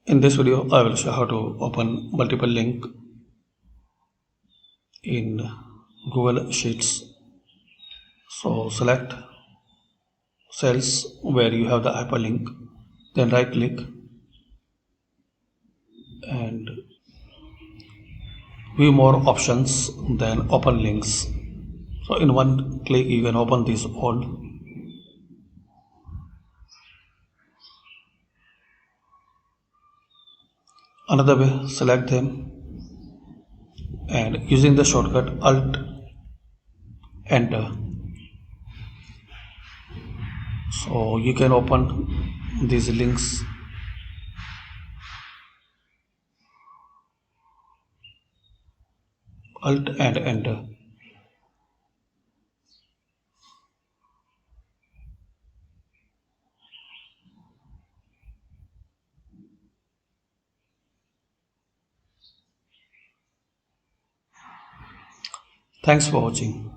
In this video, I will show how to open multiple link in Google Sheets. So select cells where you have the hyperlink, then right click and view more options, then open links. So in one click you can open these all. Another way, select them and using the shortcut Alt Enter. So you can open these links. Alt and Enter. Thanks for watching.